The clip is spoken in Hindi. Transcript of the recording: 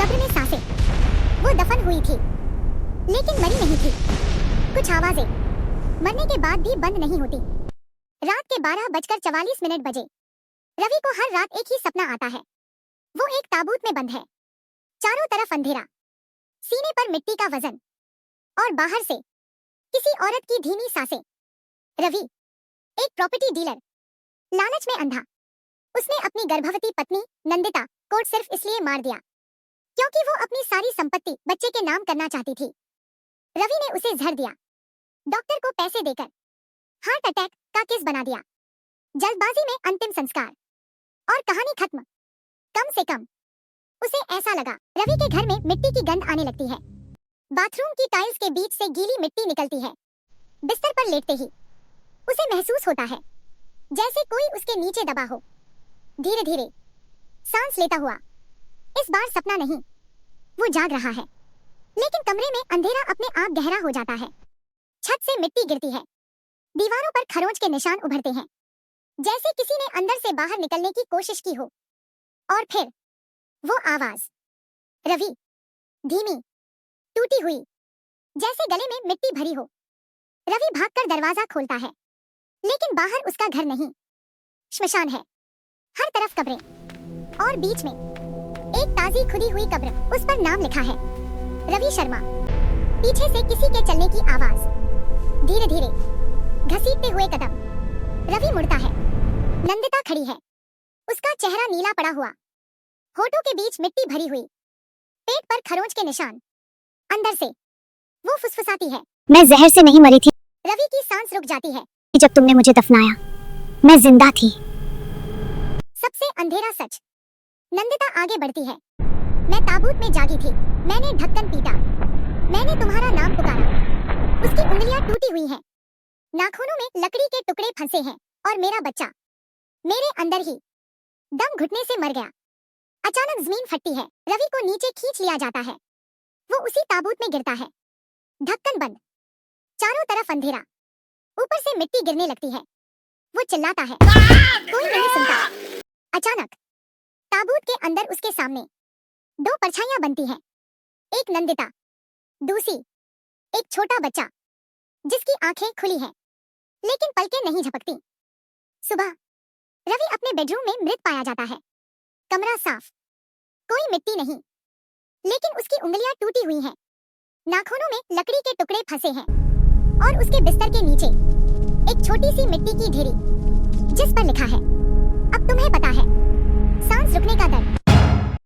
कब्र में सांसें, वो दफन हुई थी लेकिन मरी नहीं थी। कुछ आवाजें मरने के बाद भी बंद नहीं होती। रात के 12:44 बजे रवि को हर रात एक ही सपना आता है। वो एक ताबूत में बंद है, चारों तरफ अंधेरा, सीने पर मिट्टी का वजन और बाहर से किसी औरत की धीमी सांसें। रवि एक प्रॉपर्टी डीलर, लालच में अंधा, उसने अपनी गर्भवती पत्नी नंदिता को सिर्फ इसलिए मार दिया क्योंकि वो अपनी सारी संपत्ति बच्चे के नाम करना चाहती थी। रवि ने उसे जहर दिया, डॉक्टर को पैसे देकर हार्ट अटैक का केस बना दिया, जल्दबाजी में अंतिम संस्कार और कहानी खत्म। कम से कम उसे ऐसा लगा। रवि के घर में मिट्टी की गंध आने लगती है, बाथरूम की टाइल्स के बीच से गीली मिट्टी निकलती है। बिस्तर पर लेटते ही उसे महसूस होता है जैसे कोई उसके नीचे दबा हो। धीरे धीरे सांस लेता हुआ, इस बार सपना नहीं, वो जाग रहा है, लेकिन कमरे में अंधेरा अपने आप गहरा हो जाता है। छत से मिट्टी गिरती है, दीवारों पर खरोंच के निशान उभरते हैं, जैसे किसी ने अंदर से बाहर निकलने की कोशिश की हो। और फिर वो आवाज, रवि, धीमी, टूटी हुई, जैसे गले में मिट्टी भरी हो। रवि भागकर दरवाजा खोलता है, लेकिन बाहर उसका घर नहीं, श्मशान है। हर तरफ कब्रें और बीच में एक ताजी खुदी हुई कब्र, उस पर नाम लिखा है रवि शर्मा। पीछे से किसी के चलने की आवाज, धीरे धीरे घसीटते हुए कदम। रवि मुड़ता है, नंदिता खड़ी है, उसका चेहरा नीला पड़ा हुआ, होठों के बीच मिट्टी भरी हुई, पेट पर खरोंच के निशान। अंदर से वो फुसफुसाती है, मैं जहर से नहीं मरी थी। रवि की सांस रुक जाती है। जब तुमने मुझे दफनाया मैं जिंदा थी। सबसे अंधेरा सच। नंदिता आगे बढ़ती है, मैं ताबूत में जागी थी, मैंने ढक्कन पीटा, मैंने तुम्हारा नाम पुकारा। उसकी उंगलियां टूटी हुई हैं, नाखूनों में लकड़ी के टुकड़े फंसे हैं, और मेरा बच्चा मेरे अंदर ही दम घुटने से मर गया। अचानक जमीन फटती है, रवि को नीचे खींच लिया जाता है। वो उसी ताबूत में गिरता है, ढक्कन बंद, चारों तरफ अंधेरा, ऊपर से मिट्टी गिरने लगती है। वो चिल्लाता है, कोई नहीं सुनता। अचानक ताबूत के अंदर उसके सामने दो परछाइयां बनती हैं, एक नंदिता, दूसरी एक छोटा बच्चा जिसकी आंखें खुली हैं लेकिन पलकें नहीं झपकती। सुबह रवि अपने बेडरूम में मृत पाया जाता है, कमरा साफ, कोई मिट्टी नहीं, लेकिन उसकी उंगलियां टूटी हुई हैं, नाखूनों में लकड़ी के टुकड़े फंसे हैं, और उसके बिस्तर के नीचे एक छोटी सी मिट्टी की ढेरी जिस पर लिखा है, अब तुम्हें पता है, सांस रुकने का दर्द।